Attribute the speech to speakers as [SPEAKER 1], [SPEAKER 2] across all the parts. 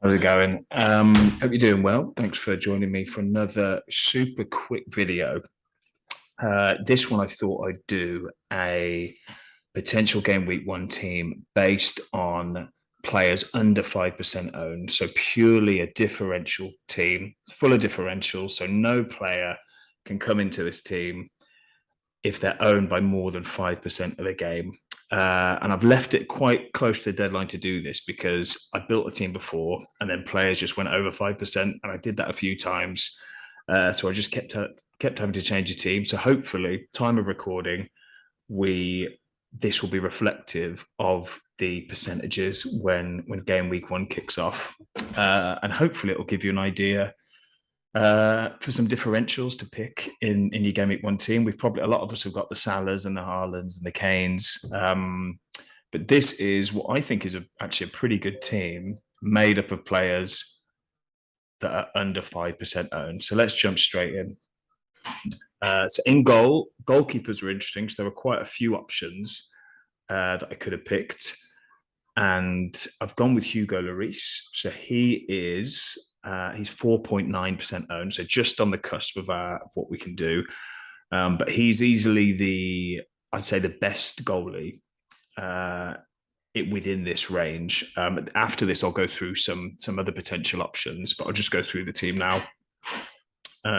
[SPEAKER 1] How's it going? Hope you're doing well. Thanks for joining me for another super quick video. This one I thought I'd do a potential game week one team based on players under 5% owned. So purely a differential team, full of differentials. So no player can come into this team if they're owned by more than 5% of the game. And I've left it quite close to the deadline to do this because I built a team before and then players just went over 5%. And I did that a few times. So I just kept having to change the team. So hopefully, time of recording, this will be reflective of the percentages when game week one kicks off. And hopefully it will give you an idea for some differentials to pick in your game week one team. We've probably, a lot of us have got the Salahs and the Haalands and the Kanes. But this is what I think is actually a pretty good team made up of players that are under 5% owned. So let's jump straight in. So in goal, goalkeepers were interesting. So there were quite a few options that I could have picked. And I've gone with Hugo Lloris. So he's 4.9% owned, so just on the cusp of what we can do. But he's easily I'd say the best goalie within this range. After this, I'll go through some other potential options, but I'll just go through the team now.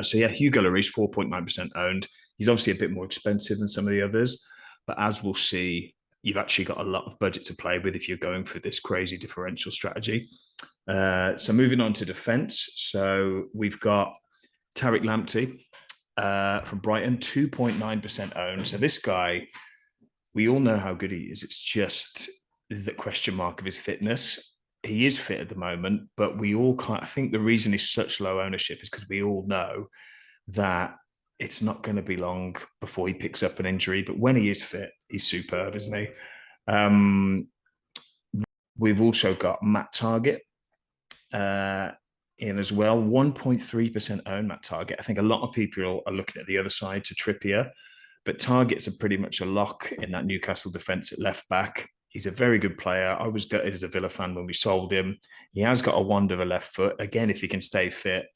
[SPEAKER 1] So yeah, Hugo Lloris, 4.9% owned. He's obviously a bit more expensive than some of the others, but as we'll see, you've actually got a lot of budget to play with if you're going for this crazy differential strategy. So moving on to defence. So we've got Tariq Lamptey from Brighton, 2.9% owned. So this guy, we all know how good he is. It's just the question mark of his fitness. He is fit at the moment, but I think the reason he's such low ownership is because we all know that it's not going to be long before he picks up an injury. But when he is fit, he's superb, isn't he? We've also got Matt Target in as well, 1.3% own Matt Target. I think a lot of people are looking at the other side to Trippier, but Target's are pretty much a lock in that Newcastle defence at left back. He's a very good player. I was gutted as a Villa fan when we sold him. He has got a wand of a left foot. Again, if he can stay fit,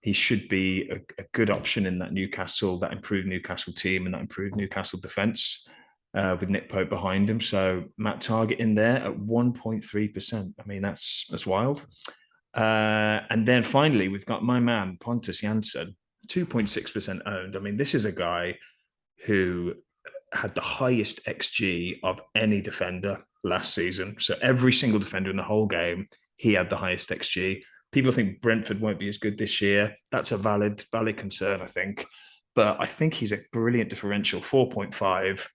[SPEAKER 1] he should be a good option in that improved Newcastle team and that improved Newcastle defence with Nick Pope behind him. So Matt Target in there at 1.3%. I mean, that's wild. And then finally, we've got my man, Pontus Jansson, 2.6% owned. I mean, this is a guy who had the highest XG of any defender last season. So every single defender in the whole game, he had the highest XG. People think Brentford won't be as good this year. That's a valid concern, I think. But I think he's a brilliant differential, 4.5.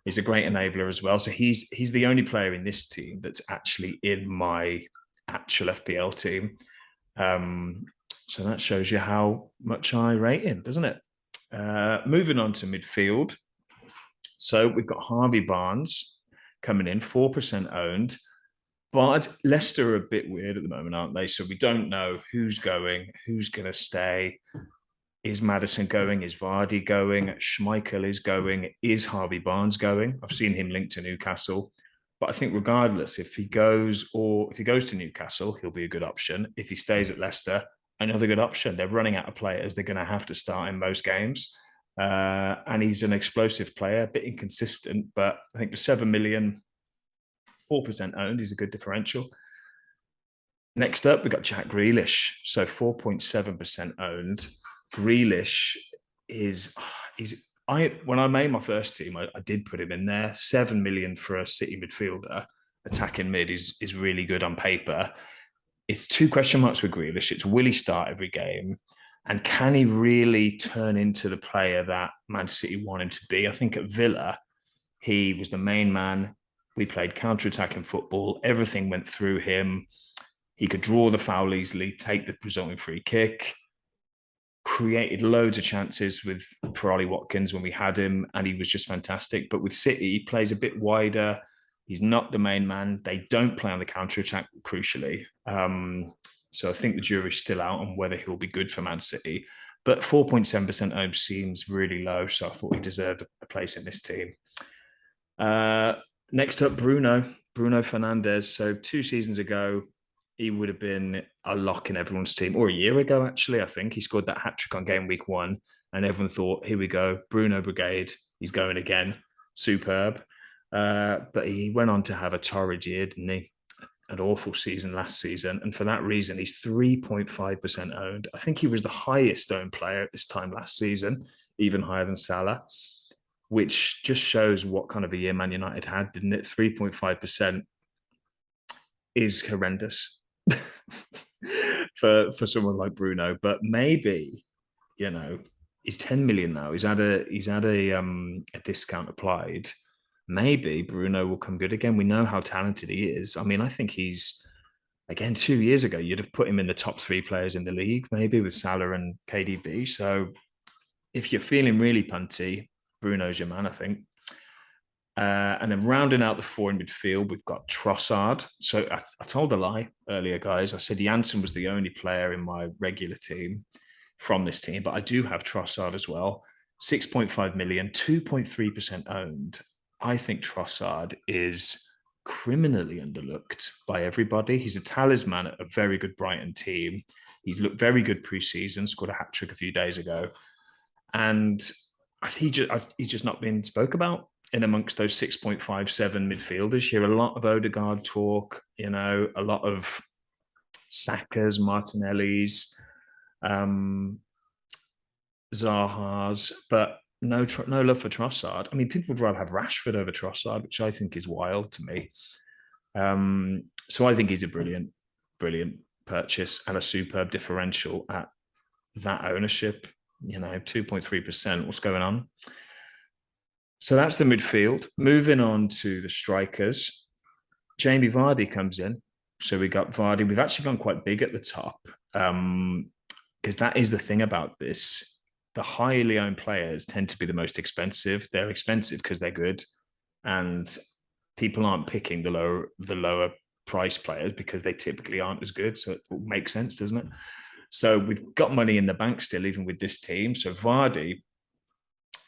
[SPEAKER 1] He's a great enabler as well. So he's the only player in this team that's actually in my actual FPL team. So that shows you how much I rate him, doesn't it? Moving on to midfield. So we've got Harvey Barnes coming in, 4% owned. But Leicester are a bit weird at the moment, aren't they? So we don't know who's going, who's going to stay. Is Maddison going? Is Vardy going? Schmeichel is going. Is Harvey Barnes going? I've seen him linked to Newcastle. But I think regardless, if he goes to Newcastle, he'll be a good option. If he stays at Leicester, another good option. They're running out of players. They're going to have to start in most games. And he's an explosive player, a bit inconsistent, but I think for 7 million, 4% owned, he's a good differential. Next up, we've got Jack Grealish. So 4.7% owned. Grealish when I made my first team, I did put him in there. 7 million for a City midfielder. Attacking mid is really good on paper. It's two question marks with Grealish. It's will he start every game? And can he really turn into the player that Man City want him to be? I think at Villa, he was the main man. We played counter-attacking football. Everything went through him. He could draw the foul easily, take the resulting free kick, created loads of chances for Ollie Watkins when we had him, and he was just fantastic. But with City, he plays a bit wider. He's not the main man. They don't play on the counter-attack, crucially. So I think the jury's still out on whether he'll be good for Man City. But 4.7% owned seems really low, so I thought he deserved a place in this team. Next up, Bruno Fernandes. So 2 seasons ago, he would have been a lock in everyone's team. Or a year ago, actually, I think he scored that hat trick on game week 1, and everyone thought, "Here we go, Bruno Brigade, he's going again, superb." But he went on to have a torrid year, didn't he? An awful season last season, and for that reason, he's 3.5% owned. I think he was the highest owned player at this time last season, even higher than Salah, which just shows what kind of a year Man United had, didn't it? 3.5% is horrendous for someone like Bruno. But maybe, he's 10 million now. He's had a discount applied. Maybe Bruno will come good again. We know how talented he is. I mean, I think he's again 2 years ago, you'd have put him in the top 3 players in the league, maybe with Salah and KDB. So if you're feeling really punty, Bruno's your man, I think. And then rounding out the 4 in midfield, we've got Trossard. So I told a lie earlier, guys. I said Janssen was the only player in my regular team from this team, but I do have Trossard as well. 6.5 million, 2.3% owned. I think Trossard is criminally underlooked by everybody. He's a talisman at a very good Brighton team. He's looked very good pre-season, scored a hat-trick a few days ago. And he's just not been spoke about in amongst those 6.57 midfielders. You hear a lot of Odegaard talk, a lot of Saka's, Martinelli's, Zaha's, but no love for Trossard. I mean, people would rather have Rashford over Trossard, which I think is wild to me. So I think he's a brilliant, brilliant purchase and a superb differential at that ownership. 2.3%. What's going on? So that's the midfield. Moving on to the strikers. Jamie Vardy comes in. So we got Vardy. We've actually gone quite big at the top because that is the thing about this. The highly owned players tend to be the most expensive. They're expensive because they're good, and people aren't picking the lower price players because they typically aren't as good. So it makes sense, doesn't it? So we've got money in the bank still, even with this team. So Vardy,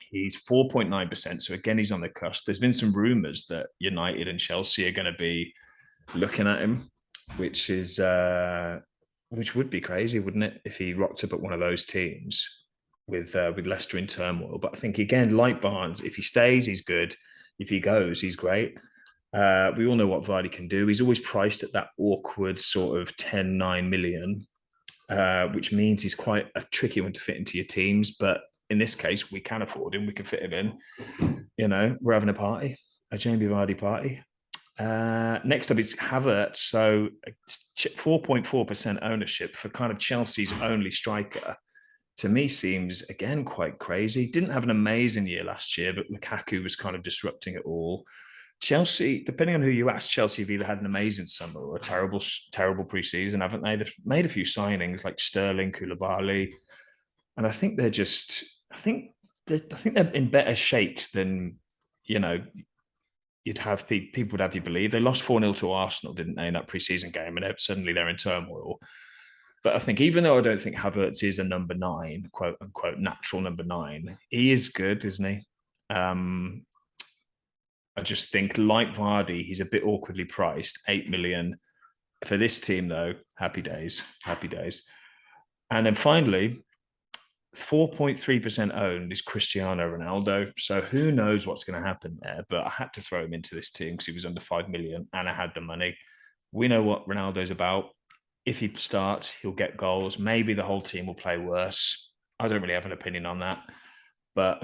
[SPEAKER 1] he's 4.9%. So again, he's on the cusp. There's been some rumours that United and Chelsea are going to be looking at him, which would be crazy, wouldn't it, if he rocked up at one of those teams with Leicester in turmoil. But I think, again, like Barnes, if he stays, he's good. If he goes, he's great. We all know what Vardy can do. He's always priced at that awkward sort of 10-9 million, which means he's quite a tricky one to fit into your teams. But in this case, we can afford him. We can fit him in. We're having a party, a Jamie Vardy party. Next up is Havertz. So 4.4% ownership for kind of Chelsea's only striker, to me, seems, again, quite crazy. Didn't have an amazing year last year, but Lukaku was kind of disrupting it all. Chelsea, depending on who you ask, Chelsea have either had an amazing summer or a terrible, terrible pre-season, haven't they? They've made a few signings like Sterling, Koulibaly, and I think they're just, I think they're in better shakes than, you'd have people would have you believe. They lost 4-0 to Arsenal, didn't they, in that pre-season game, and suddenly they're in turmoil. But I think, even though I don't think Havertz is a number 9, quote unquote, natural number 9, he is good, isn't he? I just think, like Vardy, he's a bit awkwardly priced, 8 million. For this team, though, happy days, happy days. And then finally, 4.3% owned is Cristiano Ronaldo. So who knows what's going to happen there? But I had to throw him into this team because he was under 5 million and I had the money. We know what Ronaldo's about. If he starts, he'll get goals. Maybe the whole team will play worse. I don't really have an opinion on that. But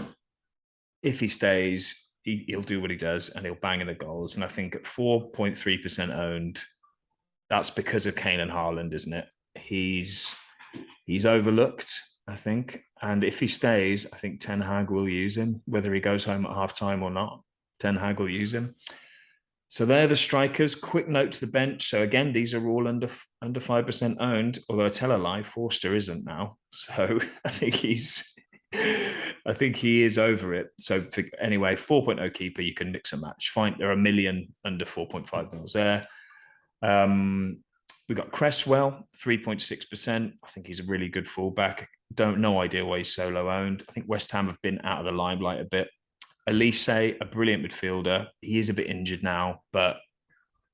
[SPEAKER 1] if he stays, he'll do what he does and he'll bang in the goals. And I think at 4.3% owned, that's because of Kane and Haaland, isn't it? He's overlooked, I think. And if he stays, I think Ten Hag will use him, whether he goes home at half-time or not. Ten Hag will use him. So they're the strikers. Quick note to the bench. So again, these are all under 5% owned, although I tell a lie, Forster isn't now. So I think he is over it. So anyway, 4.0 keeper, you can mix and match. Fine, there are a million under 4.5 mils there. We've got Cresswell, 3.6%. I think he's a really good fullback. No idea why he's so low owned. I think West Ham have been out of the limelight a bit. Elise, a brilliant midfielder. He is a bit injured now, but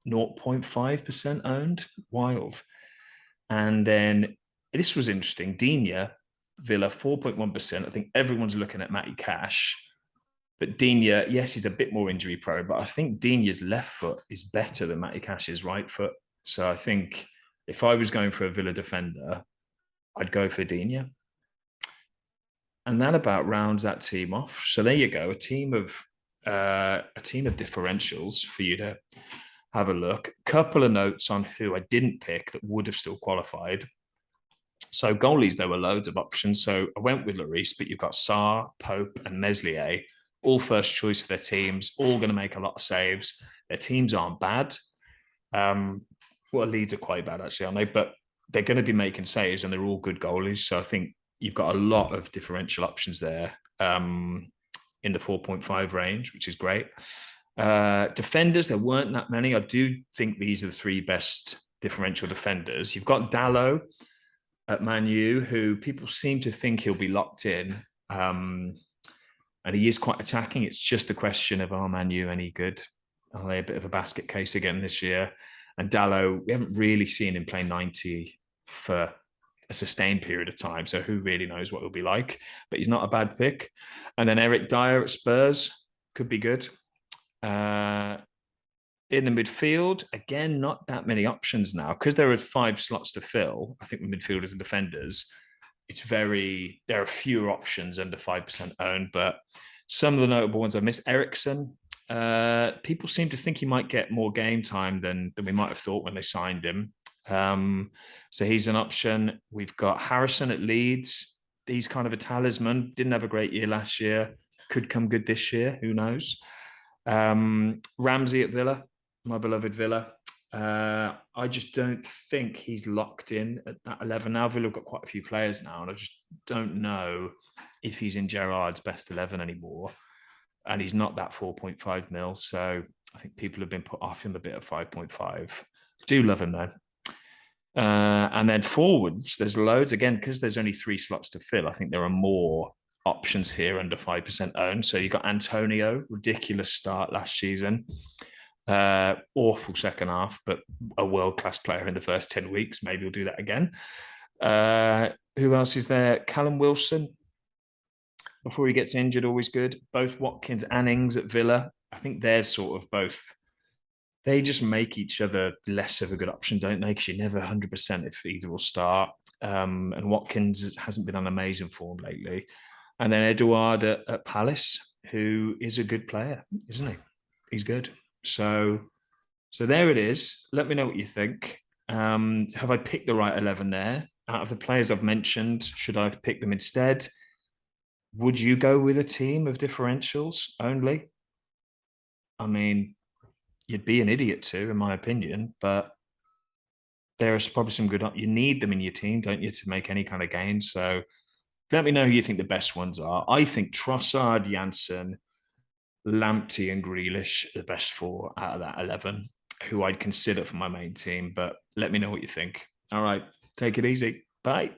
[SPEAKER 1] 0.5% owned. Wild. And then this was interesting. Digne, Villa, 4.1%. I think everyone's looking at Matty Cash. But Digne, yes, he's a bit more injury prone, but I think Digne's left foot is better than Matty Cash's right foot. So I think if I was going for a Villa defender, I'd go for Digne. And that about rounds that team off. So there you go, a team of differentials for you to have a look. Couple of notes on who I didn't pick that would have still qualified. So goalies, there were loads of options. So I went with Lloris, but you've got Sarr, Pope, and Meslier, all first choice for their teams, all going to make a lot of saves. Their teams aren't bad. Well, Leeds are quite bad, actually, aren't they? But they're going to be making saves, and they're all good goalies. So I think you've got a lot of differential options there in the 4.5 range, which is great. Defenders, there weren't that many. I do think these are the three best differential defenders. You've got Dalot at Man U, who people seem to think he'll be locked in. And he is quite attacking. It's just a question of, are Man U any good? Are they a bit of a basket case again this year? And Dalot, we haven't really seen him play 90 for a sustained period of time. So who really knows what he'll be like? But he's not a bad pick. And then Eric Dyer at Spurs could be good. In the midfield, again, not that many options now because there are 5 slots to fill. I think the midfielders and defenders, there are fewer options under 5% owned, but some of the notable ones I missed. Ericsson, people seem to think he might get more game time than we might have thought when they signed him. So he's an option. We've got Harrison at Leeds. He's kind of a talisman. Didn't have a great year last year. Could come good this year. Who knows? Ramsey at Villa, my beloved Villa. I just don't think he's locked in at that 11 now. Villa have got quite a few players now, and I just don't know if he's in Gerrard's best 11 anymore. And he's not that 4.5 mil. So I think people have been put off him a bit at 5.5. Do love him though. And then forwards, there's loads. Again, because there's only 3 slots to fill, I think there are more options here under 5% owned. So you've got Antonio, ridiculous start last season. Awful second half, but a world-class player in the first 10 weeks. Maybe he'll do that again. Who else is there? Callum Wilson, before he gets injured, always good. Both Watkins and Ings at Villa. I think they're sort of both, they just make each other less of a good option, don't they? Because you're never 100% if either will start. And Watkins hasn't been on amazing form lately. And then Edouard at Palace, who is a good player, isn't he? He's good. So there it is. Let me know what you think. Have I picked the right 11 there? Out of the players I've mentioned, should I have picked them instead? Would you go with a team of differentials only? I mean, you'd be an idiot to, in my opinion, but there is probably some good, you need them in your team, don't you, to make any kind of gains. So let me know who you think the best ones are. I think Trossard, Janssen, Lamptey and Grealish are the best 4 out of that 11, who I'd consider for my main team. But let me know what you think. All right, take it easy. Bye.